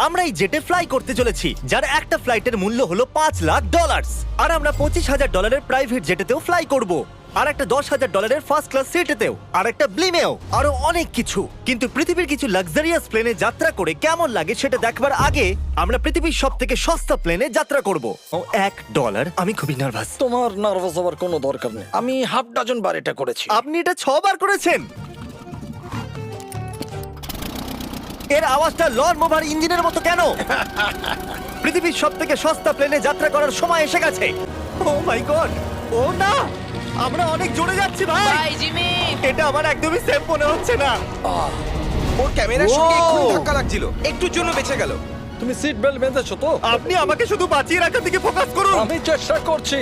আমরা এই জেটে ফ্লাই করতে চলেছি যার একটা ফ্লাইটের মূল্য হলো $5,00,000 আর আমরা $25,000 প্রাইভেট জেটেতেও ফ্লাই করব আর একটা $10,000 ফার্স্ট ক্লাস সিটেতেও আর একটা ব্লিমেও আরো অনেক কিছু। কিন্তু পৃথিবীর কিছু লাক্সারিয়াস প্লেনে যাত্রা করে কেমন লাগে সেটা দেখবার আগে আমরা পৃথিবীর সব থেকে সস্তা প্লেনে যাত্রা করব। ও $1। আমি খুবই নার্ভাস। তোমার নার্ভাস হওয়ার কোনো দরকার নেই, আমি হাফ ডজন বার এটা করেছি। আপনি এটা 6 বার করেছেন। এর আওয়াজটা লন মোভার ইঞ্জিনের মতো কেন? পৃথিবীর সব থেকে সস্তা প্লেনে যাত্রা করার সময় এসে গেছে। ও মাই গড, ও না, আমরা অনেক জোরে যাচ্ছি ভাই। Bye Jimmy. এটা আমার একদমই সেফ মনে হচ্ছে না। ওর ক্যামেরার সঙ্গে Wow! এক্ষুনি ধাক্কা লাগছিল, একটুর জন্য বেঁচে গেল। তুমি সিট বেল্ট বেঁধেছো তো? আপনি আমাকে শুধু বাঁচিয়ে রাখার দিকে ফোকাস করুন। আমি চেষ্টা করছি।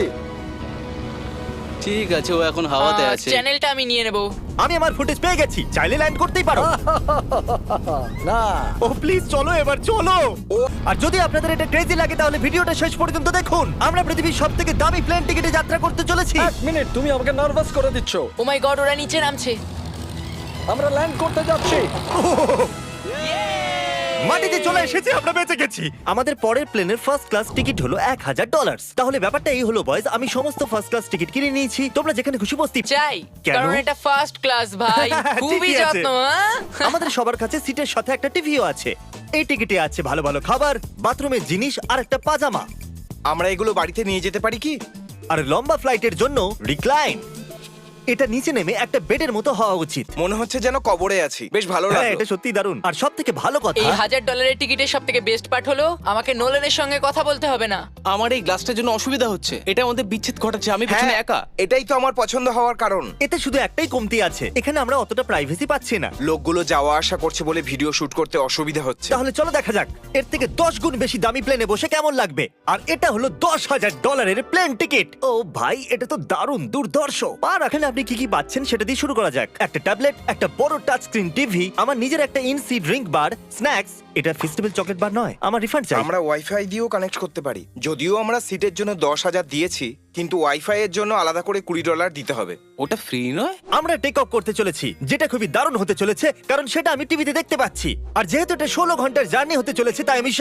ঠিক আছে, ও এখন হাওয়াতে আছে। চ্যানেলটা আমি নিয়ে নেব। আমি আমার ফুটেজ পেয়ে গেছি, চাইলে ল্যান্ড করতেই পারো। না, ও প্লিজ চলো, এবার চলো। আর যদি আপনাদের এটা ক্রেজি লাগে তাহলে ভিডিওটা শেষ পর্যন্ত দেখুন। আমরা পৃথিবীর সব থেকে দামি প্লেন টিকিটে যাত্রা করতে চলেছি। এক মিনিট, তুমি আমাকে নার্ভাস করে দিচ্ছ। ও মাই গড, ওরা নিচে নামছে। আমরা ল্যান্ড করতে যাচ্ছি। মাটিতে চলে এসেছি, আমরা বেঁচে গেছি। আমাদের পরের প্লেনের ফার্স্ট ক্লাস টিকিট হলো $1,000। তাহলে ব্যাপারটা এই হলো বয়স, আমি সমস্ত ফার্স্ট ক্লাস টিকিট কিনে নিয়েছি। তোমরা যেখানে খুশি বসতে চাই, কেন? কারণ এটা ফার্স্ট ক্লাস ভাই। খুবই ঠিকই আছে। যত্ন। হ্যাঁ? আমাদের সবার কাছে সিটের সাথে একটা টিভিও আছে। এই টিকিটে আছে ভালো ভালো খাবার, বাথরুমের জিনিস আর একটা পাজামা। আমরা এগুলো বাড়িতে নিয়ে যেতে পারি কি? আর লম্বা ফ্লাইটের জন্য রিক্লাইন। এটা নিচে নেমে একটা বেডের মতো হওয়া উচিত। মনে হচ্ছে যেন কবরে আছি, বেশ ভালো হ্যাঁ, লাগলো। এটা সত্যি দারুণ। আর সব থেকে ভালো কথা, এই $1,000 টিকিটের সব থেকে বেস্ট পার্ট হলো আমাকে নোলেনের সঙ্গে কথা বলতে হবে না। আমার এই গ্লাসটার জন্য অসুবিধা হচ্ছে, এটা আমাদের বিচ্ছেদ ঘটাচ্ছে। আমি পেছনে হ্যাঁ, একা। এটাই তো আমার পছন্দ হওয়ার কারণ। এতে শুধু একটাই কমতি আছে, এখানে আমরা অতটা প্রাইভেসি পাচ্ছি না। লোকগুলো যাওয়া আসা করছে বলে ভিডিও শুট করতে অসুবিধা হচ্ছে। তাহলে চলো দেখা যাক এর থেকে 10 গুণ বেশি দামি প্লেনে বসে কেমন লাগবে। আর এটা হলো $10,000 প্লেন টিকিট। ও ভাই, এটা তো দারুণ দুর্ধর্ষ। আর এখানে আপনি কি কি পাচ্ছেন সেটা দিয়ে শুরু করা যাক। একটা ট্যাবলেট, একটা বড় টাচ স্ক্রিন টিভি, আমার নিজের একটা ইনসি ড্রিঙ্ক বার, স্ন্যাক্স। এটা ফেস্টিভ্যাল চকলেট বার নয়, আমার রিফান্ড চাই। আমরা ওয়াইফাই দিয়েও কানেক্ট করতে পারি। যদিও আমরা সিটের জন্য 10,000 দিয়েছি, কিন্তু ওয়াইফাই এর জন্য আলাদা করে $20 দিতে হবে। ওটা ফ্রি নয়? আমরা টেক অফ করতে চলেছি, যেটা খুবই দারুণ হতে চলেছে কারণ সেটা আমি টিভিতে দেখতে পাচ্ছি। আর যেহেতু এটা 16 ঘন্টার জার্নি হতে চলেছে, তাই আমি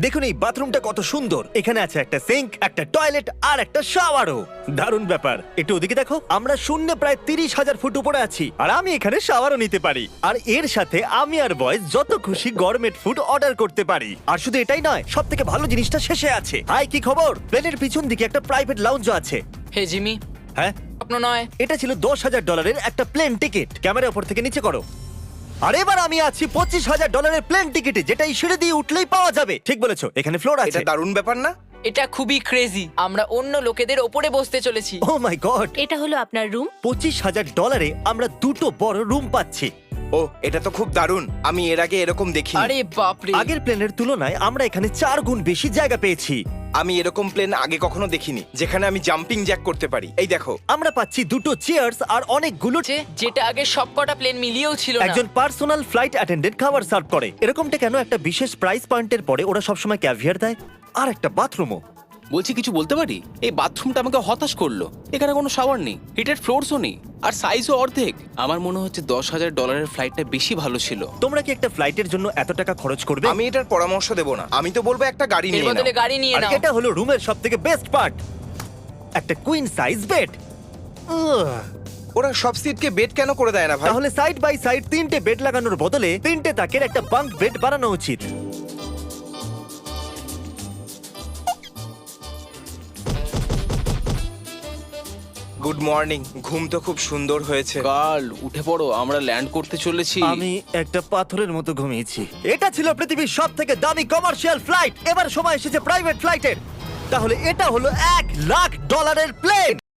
দেখুন এই বাথরুমটা কত সুন্দর। এখানে আছে একটা সিঙ্ক, একটা টয়লেট আর একটা শাওয়ারও। দারুণ ব্যাপার। একটু ওদিকে দেখো, আমরা শূন্যে প্রায় 30,000 ফুট উপরে আছি আর আমি এখানে শাওয়ারও নিতে পারি। আর এর সাথে আমি আর বয়েজ যত খুশি গরমেট ফুড অর্ডার করতে পারি। আর শুধু এটাই নয়, সব থেকে ভালো জিনিসটা শেষে আছে। হাই, কি খবর? প্লেনের পিছন দিকে একটা প্রাইভেট লাউঞ্জও আছে। হে জিমি, হ্যাঁ, স্বপ্ন নয়। এটা ছিল $10,000 একটা প্লেন টিকিট। ক্যামেরা উপর থেকে নিচে করো। আর এবার আমি আছি $25,000 প্লেন টিকিটে, যেটা এই সিঁড়ি দিয়ে উঠলেই পাওয়া যাবে। ঠিক বলেছো, এখানে ফ্লোর আছে। এটা দারুণ ব্যাপার না? এটা খুবই ক্রেজি। আমরা অন্য লোকেদের ওপরে বসতে চলেছি। ও মাই গড, এটা হলো আপনার রুম। $25,000 আমরা দুটো বড় রুম পাচ্ছি। ও, এটা তো খুব দারুণ। আমি এর আগে এরকম দেখিনি। আরে বাপরে। আগের প্লেনের তুলনায় আমরা এখানে 4 গুণ বেশি জায়গা পেয়েছি। আমি এরকম প্লেন আগে কখনো দেখিনি যেখানে আমি জাম্পিং জ্যাক করতে পারি। এই দেখো, আমরা পাচ্ছি দুটো চেয়ার্স আর অনেকগুলো যেটা আগে সবকটা প্লেন মিলিয়েও ছিল না। একজন পার্সোনাল ফ্লাইট অ্যাটেন্ডেন্ট খাবার সার্ভ করে। এরকমটা কেন? একটা বিশেষ প্রাইস পয়েন্টের পরে ওরা সবসময় ক্যাভিয়ার দেয়। আর একটা বাথরুমও। বলছি, কিছু বলতে পারি? এই বাথরুমটা আমাকে হতাশ করলো। এখানে কোনো শাওয়ার নেই, হিটেড ফ্লোরসও নেই, আর সাইজও অর্ধেক। আমার মনে হচ্ছে $10,000 ফ্লাইটটা বেশি ভালো ছিল। তোমরা কি একটা ফ্লাইটের জন্য এত টাকা খরচ করবে? আমি এটার পরামর্শ দেব না। আমি তো বলবো একটা গাড়ি এর নিয়ে বদলে নাও। গাড়ি নিয়ে আর নাও। এটা হলো রুমের সবথেকে বেস্ট পার্ট, একটা কুইন সাইজ বেড। ওরা সব সিটকে বেড কেন করে দেয় না ভাই? তাহলে সাইড বাই সাইড 3টে বেড লাগানোর বদলে 3টে তাকের একটা বাঙ্ক বেড বানানো উচিত। Good morning. ঘুম তো খুব সুন্দর হয়েছে। কাল উঠে পড়ো, আমরা ল্যান্ড করতে চলেছি। আমি একটা পাথরের মতো ঘুমিয়েছি। এটা ছিল পৃথিবীর সব থেকে দামি কমার্শিয়াল ফ্লাইট। এবার সময় এসেছে প্রাইভেট ফ্লাইটের। তাহলে এটা হলো $1,00,000 প্লেন।